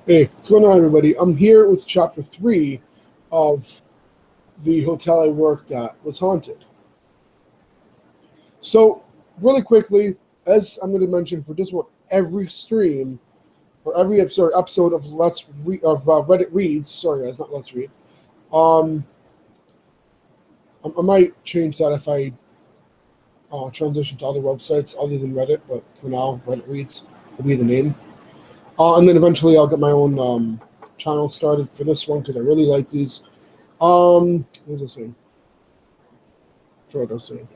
Hey, what's going on, everybody? I'm here with Chapter 3 of the hotel I worked at was haunted. So, really quickly, as I'm going to mention for just about every stream, or every episode of Reddit Reads, sorry guys, not Let's Read, I might change that if I transition to other websites other than Reddit, but for now, Reddit Reads will be the name. And then eventually I'll get my own channel started for this one because I really like these. What was I saying? I forgot what I was saying. I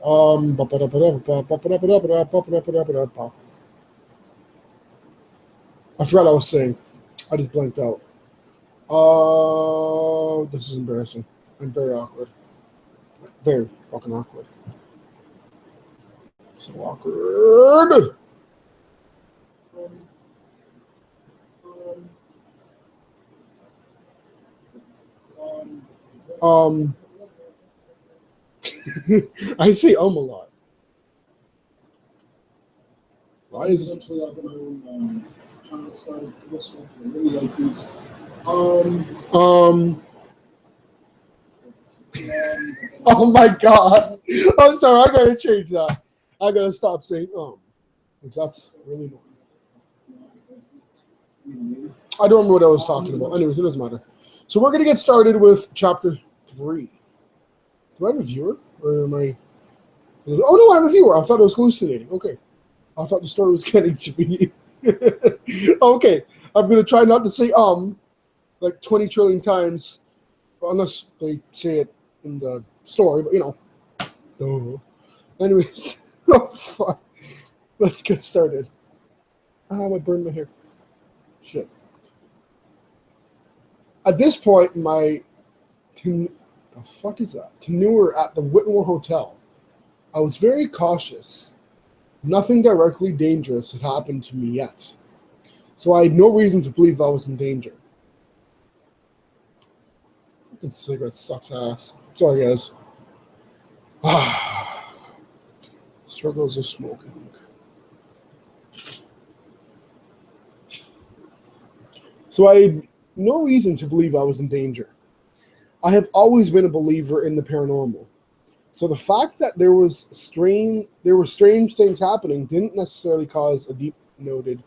forgot what I was saying. I just blanked out. This is embarrassing. I'm very awkward. Very fucking awkward. So awkward. I say a lot. Why is this? Eventually I'll get my own channel started for this one. I really like these. Oh my god. I'm sorry, I gotta change that. I gotta stop saying because that's really annoying. I don't remember what I was talking about. Anyways, it doesn't matter. So we're gonna get started with chapter 3. Do I have a viewer? Or am I? Oh no, I have a viewer. I thought it was hallucinating. Okay. I thought the story was getting to me. Okay. I'm gonna try not to say like 20 trillion times, unless they say it in the story, but you know. Anyways, oh fuck. Let's get started. I burned my hair. Shit. At this point, the fuck is that? Tenure at the Whitmore Hotel. I was very cautious. Nothing directly dangerous had happened to me yet, so I had no reason to believe I was in danger. Fucking cigarette sucks ass. Sorry, guys. Struggles of smoking. So I had no reason to believe I was in danger. I have always been a believer in the paranormal. So the fact that there were strange things happening didn't necessarily cause a deep-rooted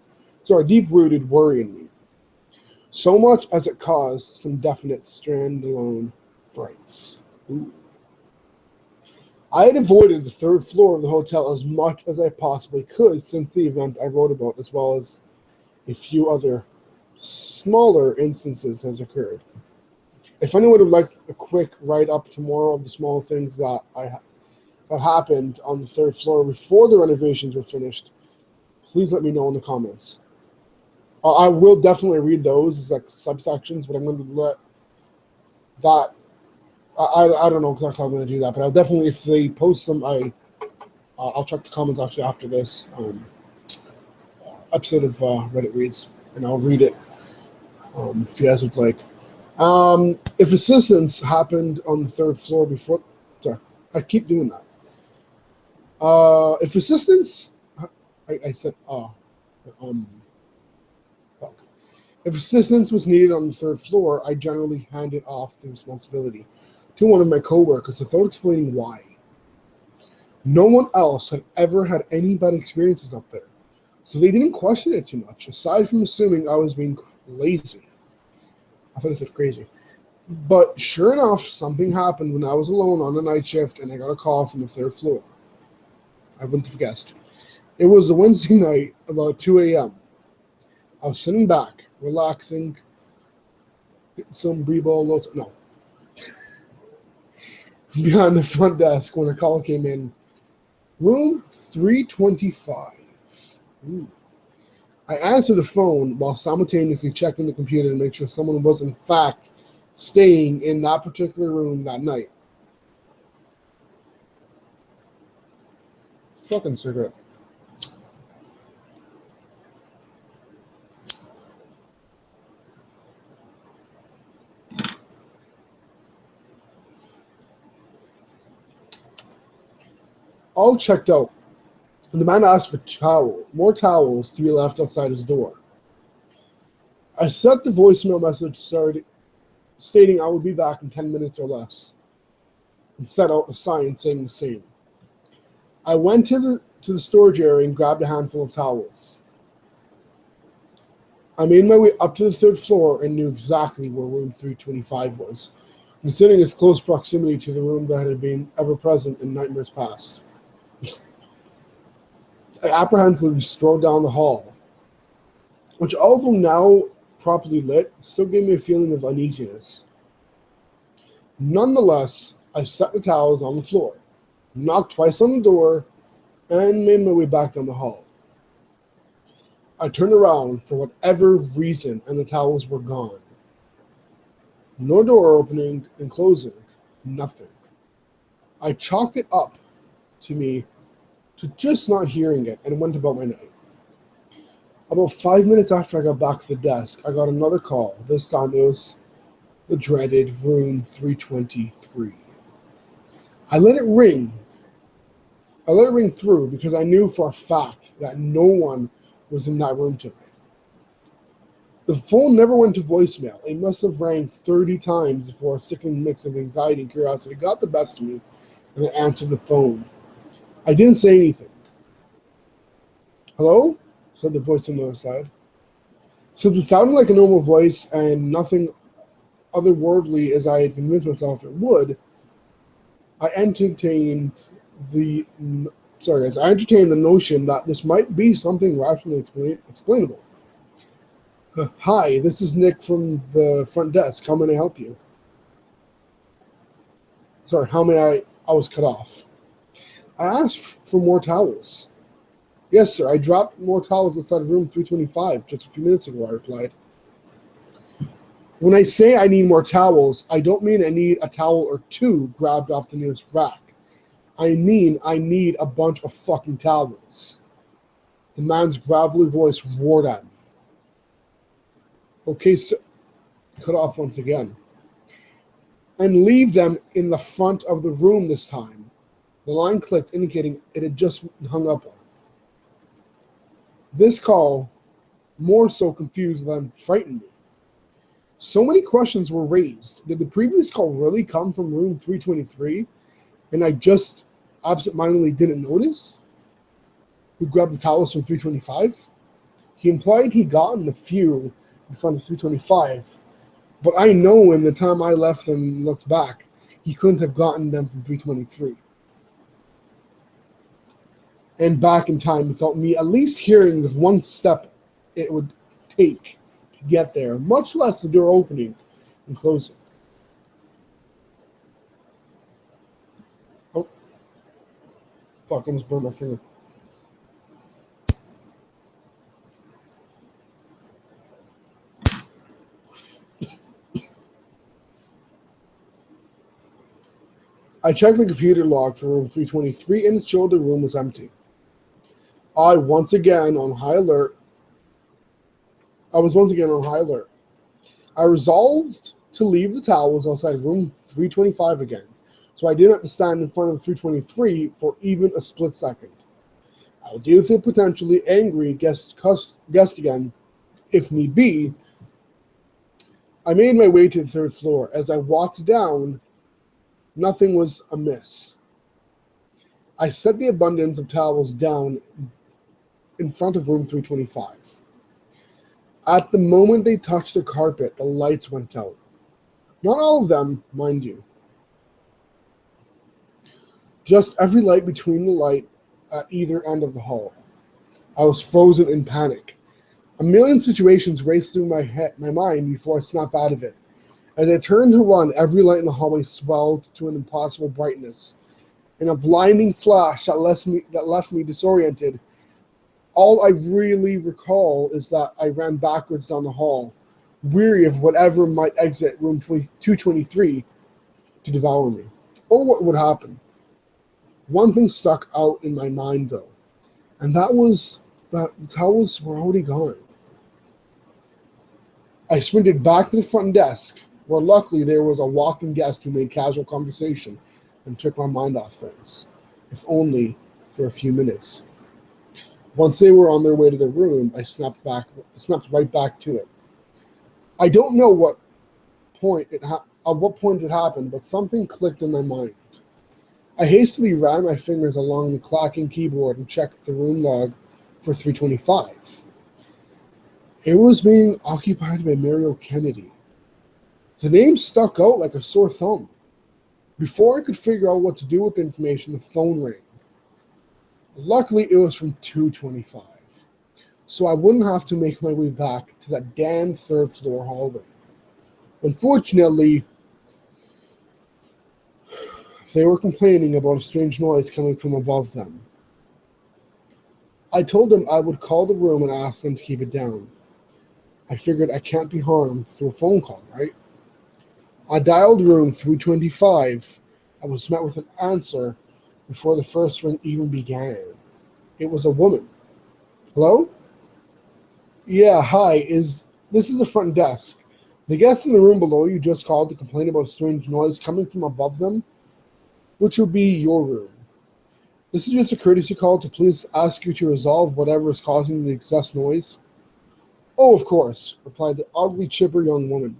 worry in me. So much as it caused some definite standalone frights. Ooh. I had avoided the third floor of the hotel as much as I possibly could since the event I wrote about, as well as a few other smaller instances has occurred. If anyone would like a quick write-up tomorrow of the small things that happened on the third floor before the renovations were finished, please let me know in the comments. I will definitely read those as like subsections, but I'm going to let that. I don't know exactly how I'm going to do that, but I'll definitely, if they post them, I'll check the comments actually after this episode of Reddit Reads, and I'll read it if you guys would like. If assistance happened on the third floor before, sorry, I keep doing that. If assistance, I said, fuck. If assistance was needed on the third floor, I generally handed off the responsibility to one of my coworkers without explaining why. No one else had ever had any bad experiences up there, so they didn't question it too much, aside from assuming I was being lazy. I thought I said crazy. But sure enough, something happened when I was alone on the night shift and I got a call from the third floor. I wouldn't have guessed. It was a Wednesday night, about 2 a.m. I was sitting back, relaxing, getting some Brebo loads. No. Behind the front desk when a call came in. Room 325. Ooh. I answered the phone while simultaneously checking the computer to make sure someone was in fact staying in that particular room that night. Fucking cigarette. All checked out. And the man asked for more towels to be left outside his door. I set the voicemail message stating I would be back in 10 minutes or less, and set out a sign saying the same. I went to the storage area and grabbed a handful of towels. I made my way up to the third floor and knew exactly where room 325 was, considering its close proximity to the room that had been ever present in nightmares past. I apprehensively strolled down the hall, which, although now properly lit, still gave me a feeling of uneasiness. Nonetheless, I set the towels on the floor, knocked twice on the door, and made my way back down the hall. I turned around for whatever reason, and the towels were gone. No door opening and closing, nothing. I chalked it up to me to just not hearing it and went about my night. About 5 minutes after I got back to the desk, I got another call. This time it was the dreaded room 323. I let it ring. I let it ring through because I knew for a fact that no one was in that room tonight. The phone never went to voicemail. It must have rang 30 times before a sickening mix of anxiety and curiosity got the best of me, and I answered the phone. I didn't say anything. "Hello?" said the voice on the other side. Since it sounded like a normal voice and nothing otherworldly as I had convinced myself it would, I entertained the as I entertained the notion that this might be something rationally explainable. "Hi, this is Nick from the front desk. How may I help you?" Sorry, how may I was cut off. "I asked for more towels." "Yes, sir. I dropped more towels outside of room 325 just a few minutes ago," I replied. "When I say I need more towels, I don't mean I need a towel or two grabbed off the nearest rack. I mean I need a bunch of fucking towels." The man's gravelly voice roared at me. "Okay, sir." Cut off once again. "And leave them in the front of the room this time." The line clicked, indicating it had just hung up on. This call more so confused than frightened me. So many questions were raised. Did the previous call really come from room 323, and I just absentmindedly didn't notice? Who grabbed the towels from 325? He implied he'd gotten the few in front of 325, but I know in the time I left them and looked back, he couldn't have gotten them from 323. And back in time without me at least hearing the one step it would take to get there, much less the door opening and closing. Oh, fuck, I almost burned my finger. I checked the computer log for room 323 and it showed the room was empty. I was once again on high alert. I resolved to leave the towels outside room 325 again, so I didn't have to stand in front of 323 for even a split second. I'll deal with a potentially angry guest again, if need be. I made my way to the third floor. As I walked down, nothing was amiss. I set the abundance of towels down in front of room 325. At the moment they touched the carpet, the lights went out. Not all of them, mind you. Just every light between the light at either end of the hall. I was frozen in panic. A million situations raced through my mind before I snapped out of it. As I turned to run, every light in the hallway swelled to an impossible brightness. In a blinding flash that left me disoriented, all I really recall is that I ran backwards down the hall, weary of whatever might exit room 223 to devour me, or what would happen. One thing stuck out in my mind, though, and that was that the towels were already gone. I sprinted back to the front desk, where luckily there was a walking guest who made casual conversation and took my mind off things, if only for a few minutes. Once they were on their way to their room, I snapped right back to it. I don't know at what point it happened, but something clicked in my mind. I hastily ran my fingers along the clacking keyboard and checked the room log for 325. It was being occupied by Mario Kennedy. The name stuck out like a sore thumb. Before I could figure out what to do with the information, the phone rang. Luckily, it was from 225, so I wouldn't have to make my way back to that damn third floor hallway. Unfortunately, they were complaining about a strange noise coming from above them. I told them I would call the room and ask them to keep it down. I figured I can't be harmed through a phone call, right? I dialed room 325. I was met with an answer before the first ring even began. It was a woman. Hello? Yeah, hi. This is the front desk. The guest in the room below you just called to complain about a strange noise coming from above them, which would be your room. This is just a courtesy call to please ask you to resolve whatever is causing the excess noise. Oh, of course, replied the oddly chipper young woman,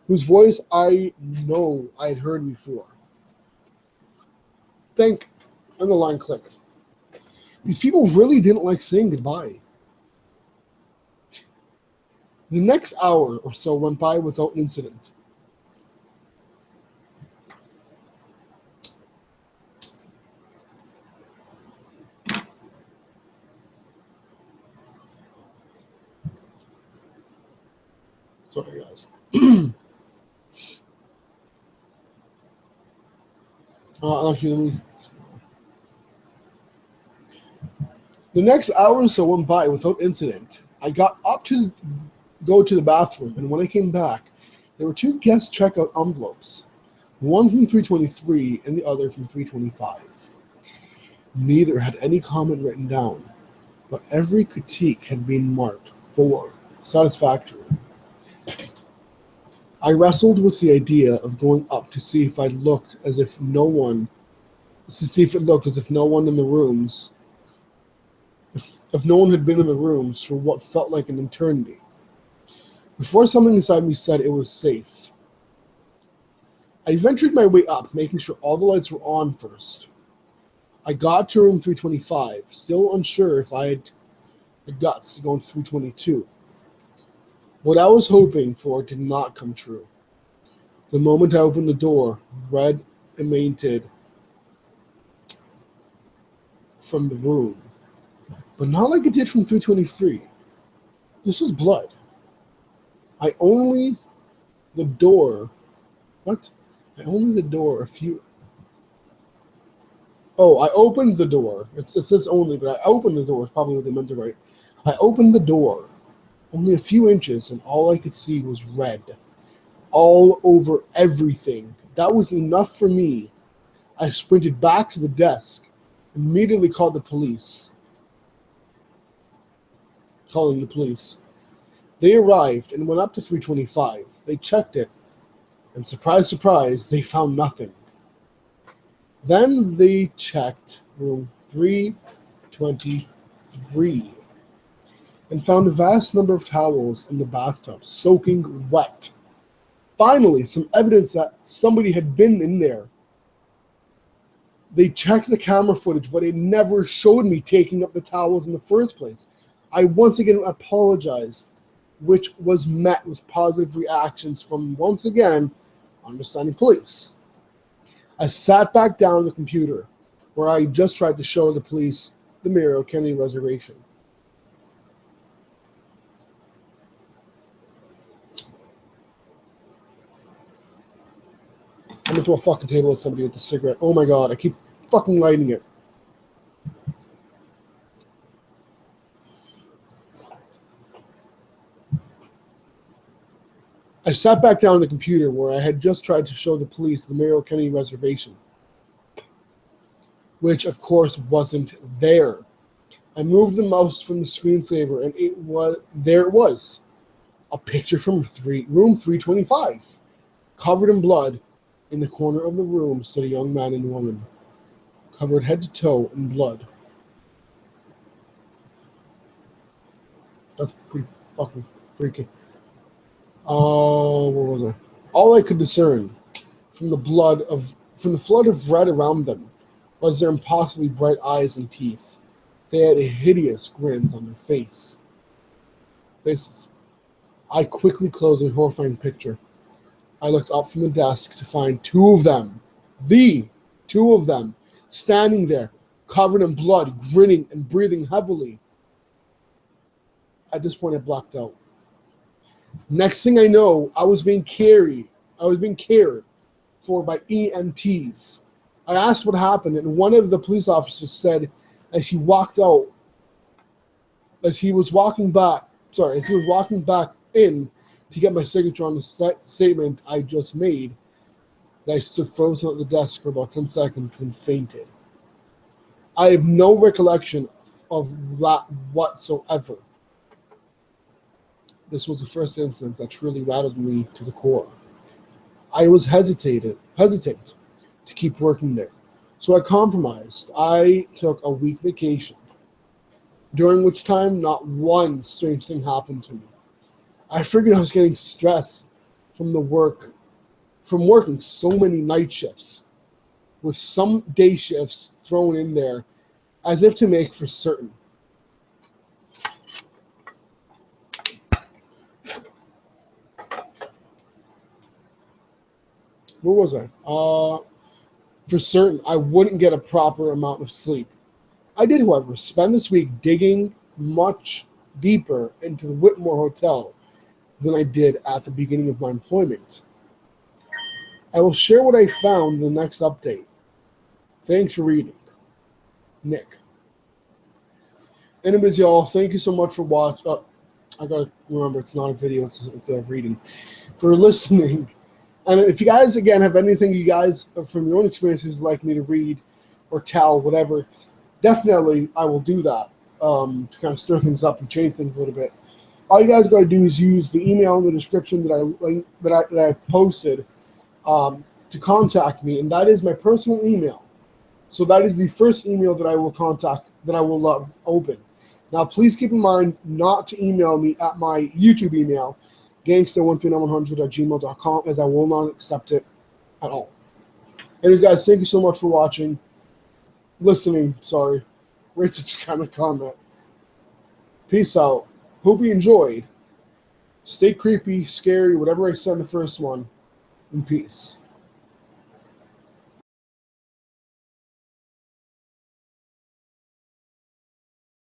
whose voice I know I had heard before. Think, and the line clicked. These people really didn't like saying goodbye. The next hour or so went by without incident. Sorry, guys. Actually, the next hour or so went by without incident. I got up to go to the bathroom, and when I came back, there were two guest checkout envelopes, one from 323 and the other from 325. Neither had any comment written down, but every critique had been marked for satisfactory. I wrestled with the idea of going up to see if it looked as if no one in the rooms, if no one had been in the rooms for what felt like an eternity. Before something inside me said it was safe, I ventured my way up, making sure all the lights were on first. I got to room 325, still unsure if I had the guts to go into 322. What I was hoping for did not come true. The moment I opened the door, red emanated from the room, but not like it did from 323. This was blood. I only the door. What? I only the door a few. Oh, I opened the door. It says only, but I opened the door. Is probably what they meant to write. I opened the door only a few inches, and all I could see was red, all over everything. That was enough for me. I sprinted back to the desk, immediately called the police. Calling the police. They arrived and went up to 325. They checked it, and surprise, surprise, they found nothing. Then they checked room 323 and found a vast number of towels in the bathtub, soaking wet. Finally, some evidence that somebody had been in there. They checked the camera footage, but it never showed me taking up the towels in the first place. I once again apologized, which was met with positive reactions from, once again, understanding police. I sat back down on the computer, where I just tried to show the police the Mario Kennedy reservation. I'm gonna throw a fucking table at somebody with a cigarette. Oh my god, I keep fucking lighting it. I sat back down on the computer where I had just tried to show the police the Mario Kennedy reservation, which of course wasn't there. I moved the mouse from the screensaver, and there it was, a picture from room 325, covered in blood. In the corner of the room stood a young man and woman, covered head to toe in blood. That's pretty fucking freaky. What was I? All I could discern from the flood of red around them was their impossibly bright eyes and teeth. They had hideous grins on their faces. I quickly closed a horrifying picture. I looked up from the desk to find two of them, the two of them, standing there, covered in blood, grinning and breathing heavily. At this point, I blacked out. Next thing I know, I was being cared for by EMTs. I asked what happened, and one of the police officers said, as he walked out, as he was walking back, as he was walking back in to get my signature on the statement I just made, that I stood frozen at the desk for about 10 seconds and fainted. I have no recollection of that whatsoever. This was the first instance that truly rattled me to the core. I was hesitant to keep working there. So I compromised. I took a week vacation, during which time not one strange thing happened to me. I figured I was getting stressed from from working so many night shifts, with some day shifts thrown in there as if to make for certain. Where was I? For certain, I wouldn't get a proper amount of sleep. I did, however, spend this week digging much deeper into the Whitmore Hotel than I did at the beginning of my employment. I will share what I found in the next update. Thanks for reading. Nick. Anyways, y'all, thank you so much for watching. Oh, I gotta remember, it's not a video, it's a reading. For listening. And if you guys, again, have anything you guys, from your own experiences, like me to read or tell, whatever, definitely I will do that to kind of stir things up and change things a little bit. All you guys got to do is use the email in the description that I posted to contact me, and that is my personal email. So that is the first email that I will open. Now, please keep in mind not to email me at my YouTube email, gangster139100@gmail.com, as I will not accept it at all. Anyways, guys, thank you so much for watching, listening, rate, subscribe, and comment. Peace out. Hope you enjoyed. Stay creepy, scary, whatever I said in the first one, and peace.